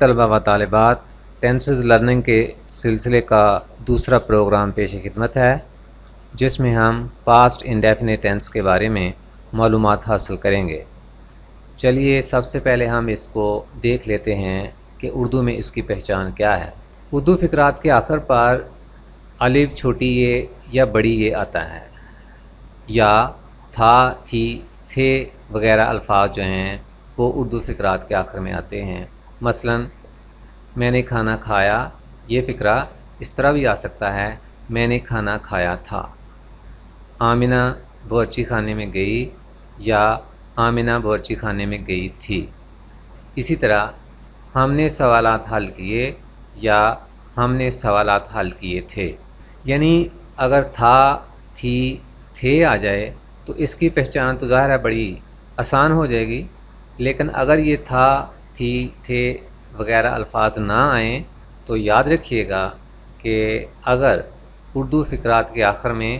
طلبہ و طالبات، ٹینسز لرننگ کے سلسلے کا دوسرا پروگرام پیش خدمت ہے، جس میں ہم پاسٹ انڈیفینٹ ٹینس کے بارے میں معلومات حاصل کریں گے۔ چلیے سب سے پہلے ہم اس کو دیکھ لیتے ہیں کہ اردو میں اس کی پہچان کیا ہے۔ اردو فقرات کے آخر پر الف چھوٹی یہ یا بڑی یہ آتا ہے، یا تھا، تھی، تھے وغیرہ الفاظ جو ہیں وہ اردو فقرات کے آخر میں آتے ہیں۔ مثلا میں نے کھانا کھایا، یہ فقرہ اس طرح بھی آ سکتا ہے، میں نے کھانا کھایا تھا۔ آمنہ باورچی خانے میں گئی، یا آمنہ باورچی خانے میں گئی تھی۔ اسی طرح ہم نے سوالات حل کیے، یا ہم نے سوالات حل کیے تھے۔ یعنی اگر تھا، تھی، تھے آ جائے تو اس کی پہچان تو ظاہر ہے بڑی آسان ہو جائے گی، لیکن اگر یہ تھا، تھی، تھے وغیرہ الفاظ نہ آئیں تو یاد رکھیے گا کہ اگر اردو فقرات کے آخر میں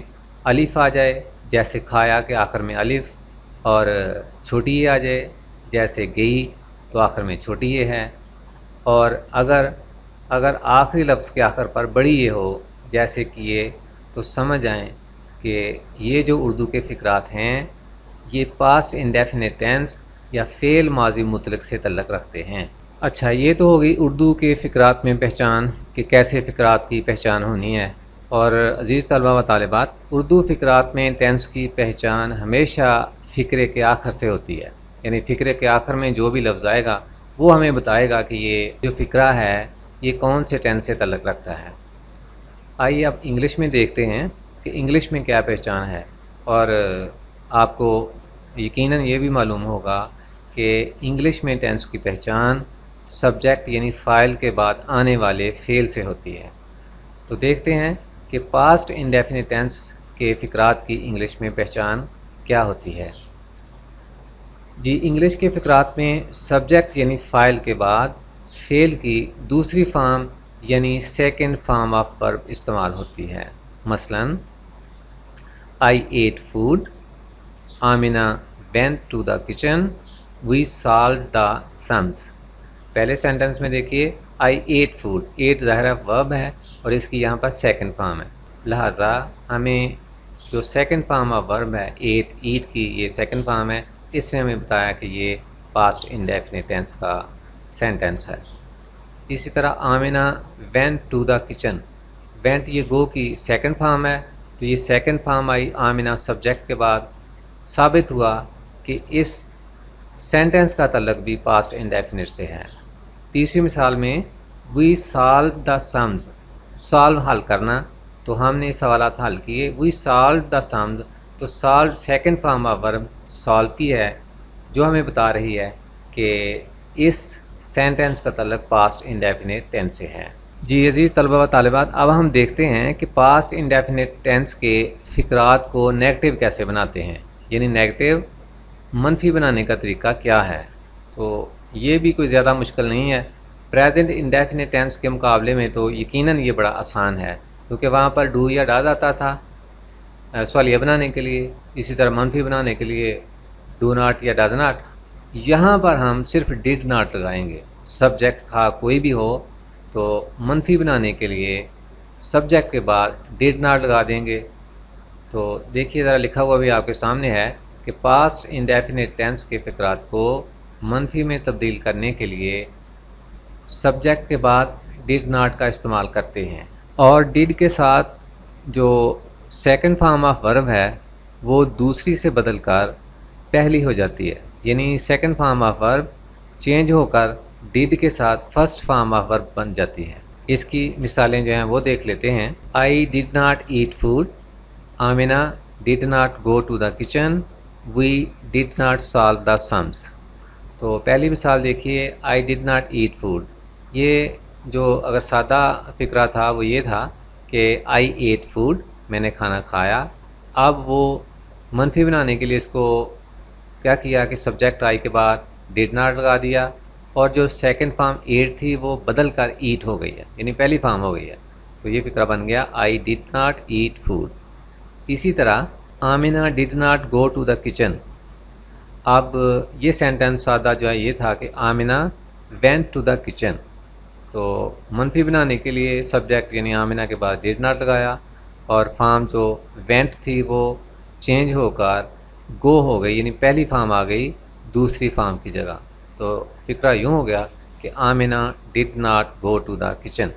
الف آ جائے، جیسے کھایا کے آخر میں الف، اور چھوٹی یہ آ جائے جیسے گئی تو آخر میں چھوٹی یہ ہے، اور اگر آخری لفظ کے آخر پر بڑی یہ ہو جیسے کیے، تو سمجھ آئیں کہ یہ جو اردو کے فقرات ہیں یہ پاسٹ انڈیفینٹ ٹینس یا فعل ماضی مطلق سے تعلق رکھتے ہیں۔ اچھا، یہ تو ہوگی اردو کے فقرات میں پہچان کہ کیسے فقرات کی پہچان ہونی ہے۔ اور عزیز طلبہ و طالبات، اردو فقرات میں ٹینس کی پہچان ہمیشہ فقرے کے آخر سے ہوتی ہے، یعنی فقرے کے آخر میں جو بھی لفظ آئے گا وہ ہمیں بتائے گا کہ یہ جو فقرہ ہے یہ کون سے ٹینس سے تعلق رکھتا ہے۔ آئیے اب انگلش میں دیکھتے ہیں کہ انگلش میں کیا پہچان ہے، اور آپ کو یقیناً یہ بھی معلوم ہوگا کہ انگلش میں ٹینس کی پہچان سبجیکٹ یعنی فاعل کے بعد آنے والے فعل سے ہوتی ہے۔ تو دیکھتے ہیں کہ پاسٹ انڈیفینٹ ٹینس کے فقرات کی انگلش میں پہچان کیا ہوتی ہے۔ جی، انگلش کے فقرات میں سبجیکٹ یعنی فاعل کے بعد فعل کی دوسری فارم یعنی سیکنڈ فارم آف ورب استعمال ہوتی ہے۔ مثلا I ate food, Amna went to the kitchen, we solved the sums۔ پہلے سینٹنس میں دیکھیے I ate food، ate ظاہر ورب ہے اور اس کی یہاں پر سیکنڈ فارم ہے، لہٰذا ہمیں جو سیکنڈ فارم آف ورب ہے ایٹ کی یہ سیکنڈ فارم ہے، اس سے ہمیں بتایا کہ یہ پاسٹ انڈیفینٹ ٹینس کا سینٹنس ہے۔ اسی طرح Amna went to the kitchen، went یہ گو کی سیکنڈ فارم ہے، تو یہ سیکنڈ فارم آئی آمنہ سبجیکٹ کے بعد، ثابت ہوا کہ اس سینٹنس کا تعلق بھی پاسٹ انڈیفینٹ سے ہے۔ تیسری مثال میں we solve the sums, solve حل کرنا، تو ہم نے سوالات حل کیے، وی سالو دا سمز، تو solve second form of verb solve کی ہے، جو ہمیں بتا رہی ہے کہ اس سینٹنس کا تعلق پاسٹ انڈیفینٹ ٹینس سے ہے۔ جی عزیز طلبہ و طالبات، اب ہم دیکھتے ہیں کہ پاسٹ انڈیفینٹ ٹینس کے فقرات کو نیگیٹو کیسے بناتے ہیں، یعنی نیگیٹو منفی بنانے کا طریقہ کیا ہے۔ تو یہ بھی کوئی زیادہ مشکل نہیں ہے، پریزنٹ انڈیفینٹ ٹینس کے مقابلے میں تو یقیناً یہ بڑا آسان ہے، کیونکہ وہاں پر ڈو یا ڈاز آتا تھا سوالیہ بنانے کے لیے، اسی طرح منفی بنانے کے لیے ڈو ناٹ یا ڈز ناٹ۔ یہاں پر ہم صرف ڈڈ ناٹ لگائیں گے، سبجیکٹ کا کوئی بھی ہو تو منفی بنانے کے لیے سبجیکٹ کے بعد ڈڈ ناٹ لگا دیں گے۔ تو دیکھیے ذرا لکھا ہوا بھی آپ کے سامنے ہے کہ پاسٹ انڈیفینٹ ٹینس کے فقرات کو منفی میں تبدیل کرنے کے لیے سبجیکٹ کے بعد ڈڈ ناٹ کا استعمال کرتے ہیں، اور ڈڈ کے ساتھ جو سیکنڈ فارم آف ورب ہے وہ دوسری سے بدل کر پہلی ہو جاتی ہے، یعنی second form of verb change ہو کر ڈڈ کے ساتھ فرسٹ فارم آف ورب بن جاتی ہے۔ اس کی مثالیں جو ہیں وہ دیکھ لیتے ہیں۔ I did not eat food، Amna did not go to the kitchen، we did not solve the sums۔ تو پہلی مثال دیکھیے I did not eat food، یہ جو اگر سادہ فقرہ تھا وہ یہ تھا کہ I ate food، میں نے کھانا کھایا۔ اب وہ منفی بنانے کے لیے اس کو کیا کیا کہ سبجیکٹ آئی کے بعد ڈڈ ناٹ لگا دیا، اور جو سیکنڈ فارم ایٹ تھی وہ بدل کر ایٹ ہو گئی ہے، یعنی پہلی فارم ہو گئی ہے، تو یہ فقرہ بن گیا I did not eat food۔ اسی طرح Amna did not go to the kitchen، اب یہ سینٹنس سادہ جو ہے یہ تھا کہ Amna went to the kitchen, تو منفی بنانے کے لیے سبجیکٹ یعنی آمنہ کے بعد ڈیڈ ناٹ لگایا، اور فارم جو وینٹ تھی وہ چینج ہو کر گو ہو گئی، یعنی پہلی فارم آ گئی دوسری فارم کی جگہ۔ تو فقرہ یوں ہو گیا کہ Amna did not go to the kitchen.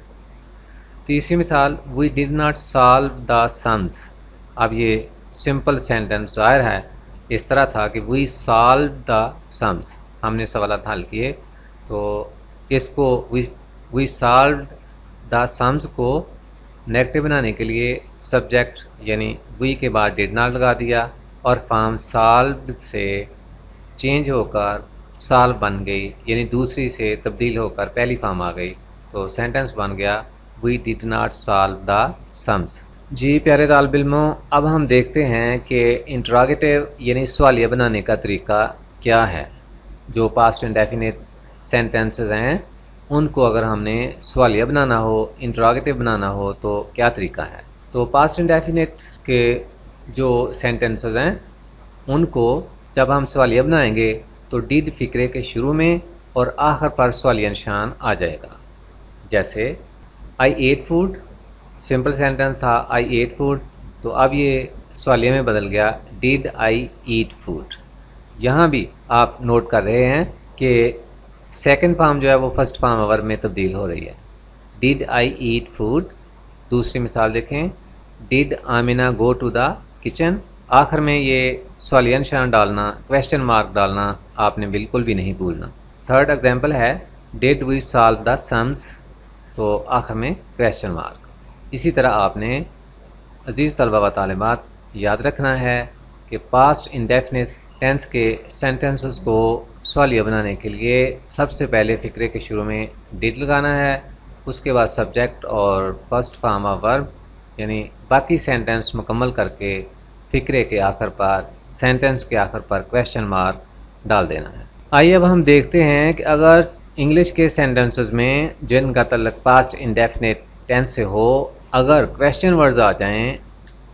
تیسری مثال، we did not solve the sums. اب یہ سمپل سینٹنس ظاہر ہے اس طرح تھا کہ وی سالو دا سمز، ہم نے سوالات حل کیے، تو اس کو وی سالوڈ دا سمز کو نیگیٹو بنانے کے لیے سبجیکٹ یعنی وی کے بعد ڈڈ ناٹ لگا دیا، اور فارم سالوڈ سے چینج ہو کر سال بن گئی، یعنی دوسری سے تبدیل ہو کر پہلی فارم آ گئی، تو سینٹنس بن گیا we did not solve the sums. جی پیارے طالب علموں، اب ہم دیکھتے ہیں کہ انٹراگیٹیو یعنی سوالیہ بنانے کا طریقہ کیا ہے۔ جو پاسٹ انڈیفینٹ سینٹنسز ہیں ان کو اگر ہم نے سوالیہ بنانا ہو، انٹراگیٹیو بنانا ہو تو کیا طریقہ ہے۔ تو پاسٹ انڈیفینٹ کے جو سینٹنسز ہیں ان کو جب ہم سوالیہ بنائیں گے تو ڈیڈ فقرے کے شروع میں اور آخر پر سوالیہ نشان آ جائے گا۔ جیسے آئی ایٹ فوڈ، سمپل سینٹنس تھا آئی ایٹ فوڈ، تو اب یہ سوالیہ میں بدل گیا ڈیڈ آئی ایٹ فوڈ۔ یہاں بھی آپ نوٹ کر رہے ہیں کہ سیکنڈ فارم جو ہے وہ فرسٹ فارم اور میں تبدیل ہو رہی ہے، ڈیڈ آئی ایٹ فوڈ۔ دوسری مثال دیکھیں، did Amna go to the kitchen. آخر میں یہ سوالیہ نشان ڈالنا، کویشچن مارک ڈالنا آپ نے بالکل بھی نہیں بھولنا۔ تھرڈ ایگزامپل ہے did we solve the sums, تو آخر میں کویشچن مارک۔ اسی طرح آپ نے عزیز طلبہ و طالبات یاد رکھنا ہے کہ پاسٹ انڈیفینٹ ٹینس کے سینٹنسز کو سوالیہ بنانے کے لیے سب سے پہلے فقرے کے شروع میں ڈیڈ لگانا ہے، اس کے بعد سبجیکٹ اور فرسٹ فارم آف ورب، یعنی باقی سینٹنس مکمل کر کے فقرے کے آخر پر سینٹنس کے آخر پر کویشچن مارک ڈال دینا ہے۔ آئیے اب ہم دیکھتے ہیں کہ اگر انگلش کے سینٹنسز میں جن کا تعلق پاسٹ انڈیفینٹ ٹینس سے ہو، اگر کویشچن ورڈز آ جائیں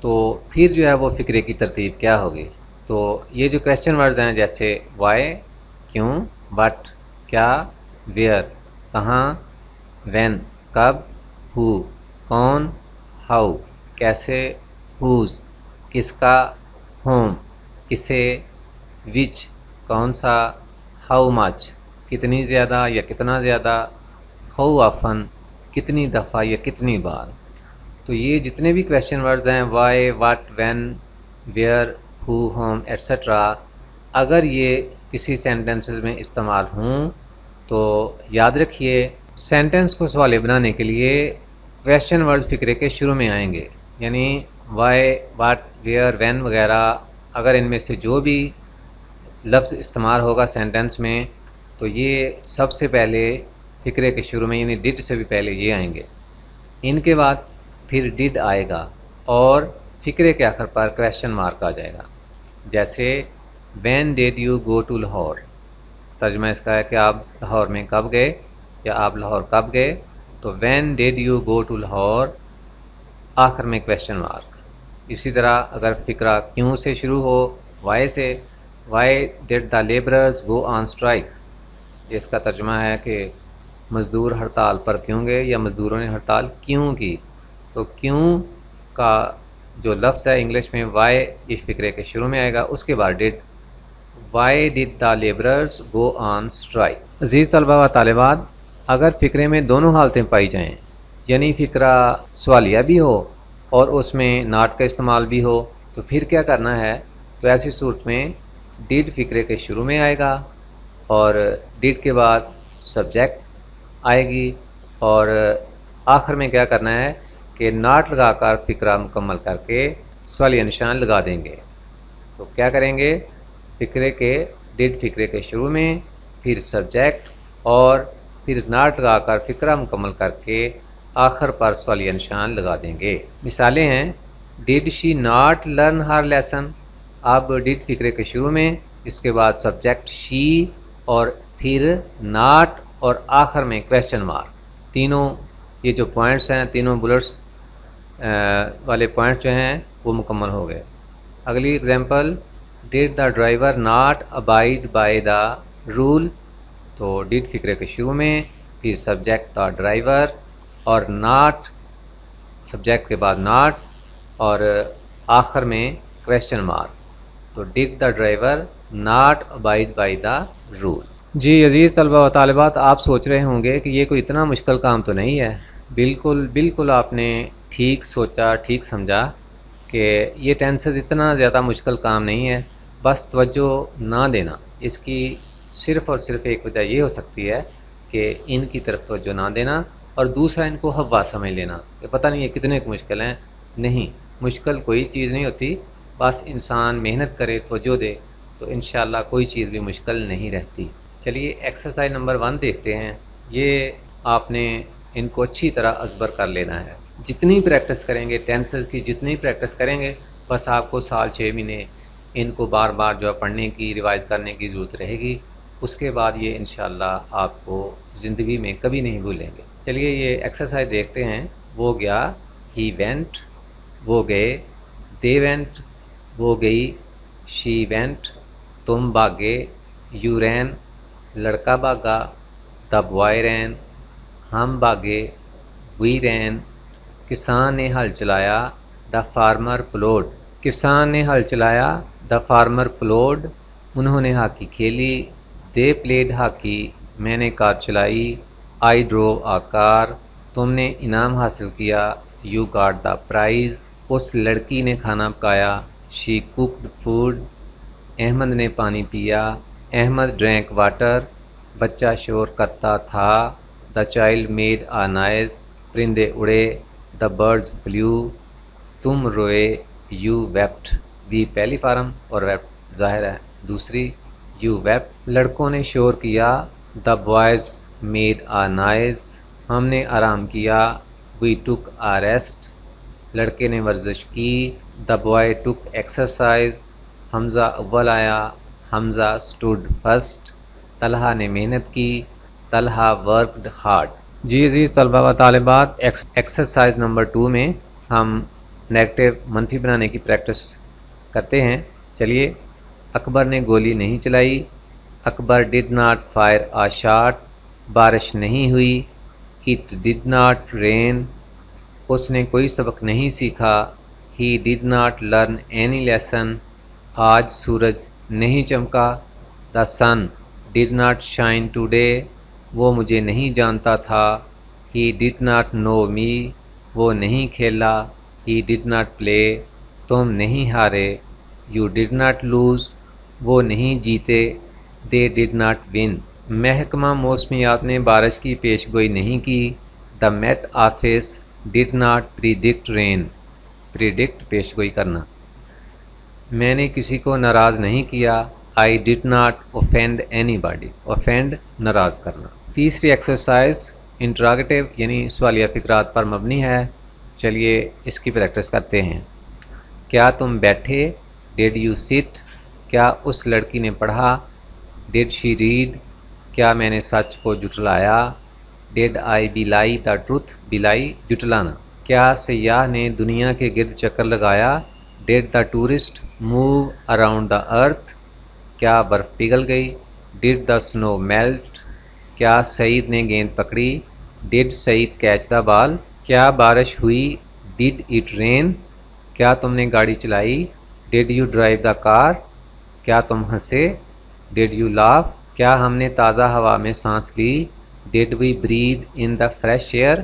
تو پھر جو ہے وہ فقرے کی ترتیب کیا ہوگی۔ تو یہ جو کویشچن ورڈز ہیں جیسے وائی، کیوں، بٹ، کیا، ویئر، کہاں، وین، کب، ہو، کون، ہاؤ، کیسے، ہوز، کس کا، ہوم، کسے، وچ، کون سا، ہاؤ مچ، کتنی زیادہ یا کتنا زیادہ، ہاؤ آفن، کتنی دفعہ یا کتنی بار۔ تو یہ جتنے بھی کویشچن ورڈز ہیں why, what, when, where, who, whom etcetera, اگر یہ کسی سینٹنسز میں استعمال ہوں تو یاد رکھیے سینٹنس کو سوالیہ بنانے کے لیے کویشچن ورڈز فقرے کے شروع میں آئیں گے، یعنی وائی، واٹ، ویئر، وین وغیرہ، اگر ان میں سے جو بھی لفظ استعمال ہوگا سینٹنس میں تو یہ سب سے پہلے فقرے کے شروع میں یعنی ڈڈ سے بھی پہلے یہ آئیں گے۔ ان کے بعد پھر ڈڈ آئے گا اور فقرے کے آخر پر کویشچن مارک آ جائے گا۔ جیسے when did you go to Lahore, ترجمہ اس کا ہے کہ آپ لاہور میں کب گئے یا آپ لاہور کب گئے، تو when did you go to Lahore, آخر میں کویشچن مارک۔ اسی طرح اگر فقرہ کیوں سے شروع ہو، وائی سے، why did the labourers go on strike, اس کا ترجمہ ہے کہ مزدور ہڑتال پر کیوں گئے یا مزدوروں نے ہڑتال کیوں کی، تو کیوں کا جو لفظ ہے انگلش میں وائی اس فقرے کے شروع میں آئے گا، اس کے بعد did, why did the labourers go on strike. عزیز طلبہ و طالبات، اگر فقرے میں دونوں حالتیں پائی جائیں، یعنی فقرہ سوالیہ بھی ہو اور اس میں ناٹ کا استعمال بھی ہو، تو پھر کیا کرنا ہے، تو ایسی صورت میں ڈیڈ فقرے کے شروع میں آئے گا اور ڈیڈ کے بعد سبجیکٹ آئے گی، اور آخر میں کیا کرنا ہے کہ ناٹ لگا کر فقرہ مکمل کر کے سوالیہ نشان لگا دیں گے۔ تو کیا کریں گے، فقرے کے ڈیڈ فقرے کے شروع میں، پھر سبجیکٹ اور پھر ناٹ لگا کر فقرہ مکمل کر کے آخر پر سوالیہ نشان لگا دیں گے۔ مثالیں ہیں، did she not learn her lesson, اب ڈیڈ فقرے کے شروع میں، اس کے بعد سبجیکٹ شی اور پھر ناٹ اور آخر میں کویشچن مارک۔ تینوں یہ جو پوائنٹس ہیں، تینوں بلٹس والے پوائنٹس جو ہیں وہ مکمل ہو گئے۔ اگلی example, did the driver not abide by the rule, تو ڈیڈ فقرے کے شروع میں، پھر سبجیکٹ دا ڈرائیور، اور ناٹ سبجیکٹ کے بعد ناٹ، اور آخر میں کویشچن مارک. تو did the driver not abide by the rule. جی عزیز طلبہ و طالبات، آپ سوچ رہے ہوں گے کہ یہ کوئی اتنا مشکل کام تو نہیں ہے. بالکل آپ نے ٹھیک سوچا، ٹھیک سمجھا کہ یہ ٹینسز اتنا زیادہ مشکل کام نہیں ہے. بس توجہ نہ دینا، اس کی صرف اور صرف ایک وجہ یہ ہو سکتی ہے کہ ان کی طرف توجہ نہ دینا، اور دوسرا ان کو ہوا سمجھ لینا کہ پتہ نہیں یہ کتنے مشکل ہیں. نہیں، مشکل کوئی چیز نہیں ہوتی. بس انسان محنت کرے، توجہ دے، تو انشاءاللہ کوئی چیز بھی مشکل نہیں رہتی. چلیے ایکسرسائز نمبر 1 دیکھتے ہیں. یہ آپ نے ان کو اچھی طرح ازبر کر لینا ہے. جتنی پریکٹس کریں گے ٹینسز کی، جتنی پریکٹس کریں گے، بس آپ کو سال 6 مہینے ان کو بار بار جو ہے پڑھنے کی، ریوائز کرنے کی ضرورت رہے گی. اس کے بعد یہ انشاءاللہ آپ کو زندگی میں کبھی نہیں بھولیں گے. چلیے یہ ایکسرسائز دیکھتے ہیں. وہ گیا، ہی وینٹ، وہ گئے، دے وینٹ، وہ گئی، شی وینٹ، تم بھاگے، یو رین، لڑکا بھاگا، دا بوائے رین، ہم بھاگے، وی رین، کسان نے ہل چلایا، دا فارمر پلوڈ. کسان نے ہل چلایا، دا فارمر پلوڈ. انہوں نے ہاکی کھیلی، دے پلیڈ ہاکی، میں نے کار چلائی، آئی ڈرو آ کار. تم نے انعام حاصل کیا، یو گاٹ دا پرائز. اس لڑکی نے کھانا پکایا، شی کوکڈ فوڈ. احمد نے پانی پیا، احمد ڈرینک واٹر. بچہ شور کرتا تھا، the child made a noise. پرندے اڑے، دا برڈز فلیو. تم روئے، یو ویپٹ. وی پہلی فارم اور ویپٹ ظاہر ہے دوسری، یو ویپٹ. لڑکوں نے شور کیا، the boys made a noise. ہم نے آرام کیا، وی ٹک آ ریسٹ. لڑکے نے ورزش کی، دا بوائے ٹک ایکسرسائز. حمزہ اول آیا، حمزہ اسٹوڈ فرسٹ. طلحہ نے محنت کی، طلحہ ورکڈ ہارڈ. جی عزیز طلبہ و طالبات، ایکسرسائز نمبر 2 میں ہم نیگیٹو منفی بنانے کی پریکٹس کرتے ہیں. چلیے. اکبر نے گولی نہیں چلائی، Akbar did not fire a shot. بارش نہیں ہوئی، اٹ ڈڈ ناٹ رین. اس نے کوئی سبق نہیں سیکھا، he did not learn any lesson. آج سورج نہیں چمکا، the sun did not shine today. وہ مجھے نہیں جانتا تھا، ہی ڈڈ ناٹ نو می. وہ نہیں کھیلا، ہی ڈڈ ناٹ پلے. تم نہیں ہارے، یو ڈڈ ناٹ لوز. وہ نہیں جیتے، دے ڈڈ ناٹ ون. محکمہ موسمیات نے بارش کی پیش گوئی نہیں کی، the met office did not predict rain. Predict پیش گوئی کرنا. میں نے کسی کو ناراض نہیں کیا، I did not offend anybody. Offend ناراض کرنا. تیسری ایکسرسائز انٹراگیٹو یعنی سوالیہ فقرات پر مبنی ہے. چلیے اس کی پریکٹس کرتے ہیں. کیا تم بیٹھے، ڈیڈ یو سٹ. کیا اس لڑکی نے پڑھا، ڈیڈ شی ریڈ. کیا میں نے سچ کو جھٹلایا، ڈیڈ آئی بیلائی دا ٹروتھ. بیلائی جھٹلانا. کیا سیاح نے دنیا کے گرد چکر لگایا، did the tourist move around the earth. کیا برف پگھل گئی، ڈیڈ دا سنو میلٹ. کیا سعید نے گیند پکڑی، ڈیڈ سعید کیچ دا بال. کیا بارش ہوئی، ڈیڈ اٹ رین. کیا تم نے گاڑی چلائی، ڈیڈ یو ڈرائیو دا کار. کیا تم ہنسے، ڈیڈ یو لاف. کیا ہم نے تازہ ہوا میں سانس لی، did we breathe in the fresh air.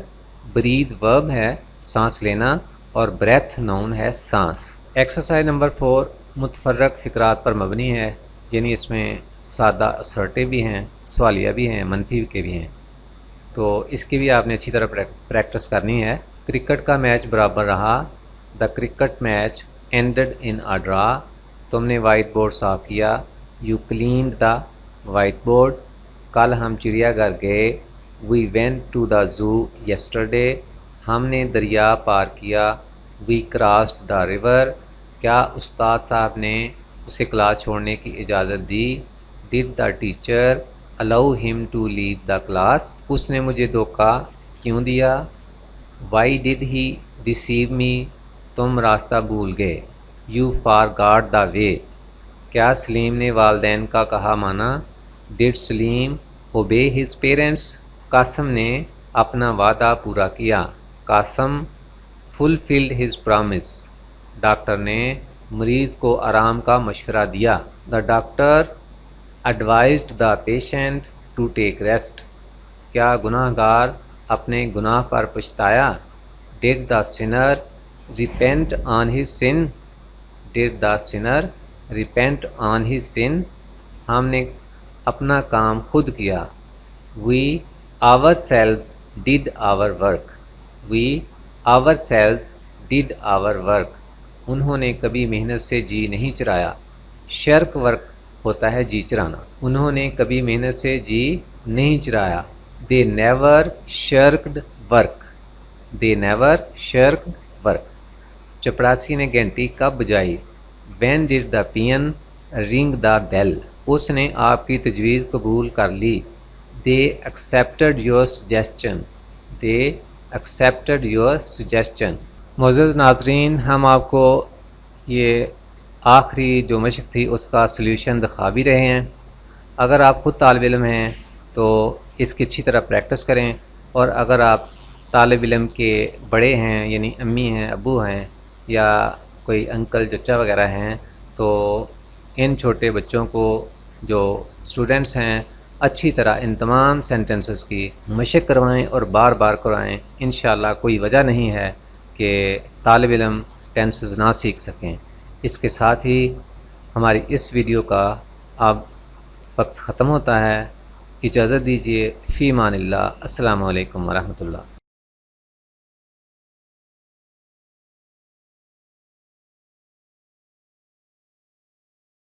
Breathe verb ہے سانس لینا، اور بریتھ ناؤن ہے سانس. ایکسرسائز نمبر 4 متفرق فقرات پر مبنی ہے، یعنی اس میں سادہ اسرٹیو بھی ہیں، سوالیہ بھی ہیں، منفی کے بھی ہیں. تو اس کی بھی آپ نے اچھی طرح پریکٹس کرنی ہے. کرکٹ کا میچ برابر رہا، the cricket match ended in a draw. تم نے وائٹ بورڈ صاف کیا، you cleaned the whiteboard. کل ہم چڑیا گھر گئے، we went to the zoo yesterday. ہم نے دریا پار کیا، وی کراسڈ دا ریور. کیا استاد صاحب نے اسے کلاس چھوڑنے کی اجازت دی، ڈڈ دا ٹیچر الاؤ ہم ٹو لیو دا کلاس. اس نے مجھے دھوکہ کیوں دیا، وائی ڈڈ ہی ڈیسیو می. تم راستہ بھول گئے، you forgot the way. کیا سلیم نے والدین کا کہا مانا؟ Did Salim obey his parents? Qasim نے اپنا وعدہ پورا کیا۔ Qasim fulfilled his promise. Doctor نے مریض کو آرام کا مشورہ دیا۔ The doctor advised the patient to take rest. کیا گناہ گار اپنے گناہ پر پچھتایا؟ Did the sinner repent on his sin? Did the sinner repent on his sin? ہم نے اپنا کام خود کیا۔ We ourselves did our work. We ourselves did our work. انہوں نے کبھی محنت سے جی نہیں چرایا۔ شرک ورک ہوتا ہے جی چرانا۔ انہوں نے کبھی محنت سے جی نہیں چرایا۔ They never shirked work. They never shirked work. چپڑاسی نے گھنٹی کب بجائی؟ وین ڈڈ دا پین رنگ دا بیل؟ اس نے آپ کی تجویز قبول کر لی۔ They accepted your suggestion. They accepted your suggestion. معزز ناظرین، ہم آپ کو یہ آخری جو مشق تھی اس کا سلیوشن دکھا بھی رہے ہیں۔ اگر آپ خود طالب علم ہیں تو اس کی اچھی طرح پریکٹس کریں، اور اگر آپ طالب علم کے بڑے ہیں یعنی امی ہیں، ابو ہیں، یا کوئی انکل چچا وغیرہ ہیں، تو ان چھوٹے بچوں کو جو اسٹوڈنٹس ہیں اچھی طرح ان تمام سینٹنسز کی مشق کروائیں اور بار بار کروائیں۔ انشاءاللہ کوئی وجہ نہیں ہے کہ طالب علم ٹینسز نہ سیکھ سکیں۔ اس کے ساتھ ہی ہماری اس ویڈیو کا اب وقت ختم ہوتا ہے۔ اجازت دیجیے، فی امان اللہ۔ السلام علیکم ورحمۃ اللہ۔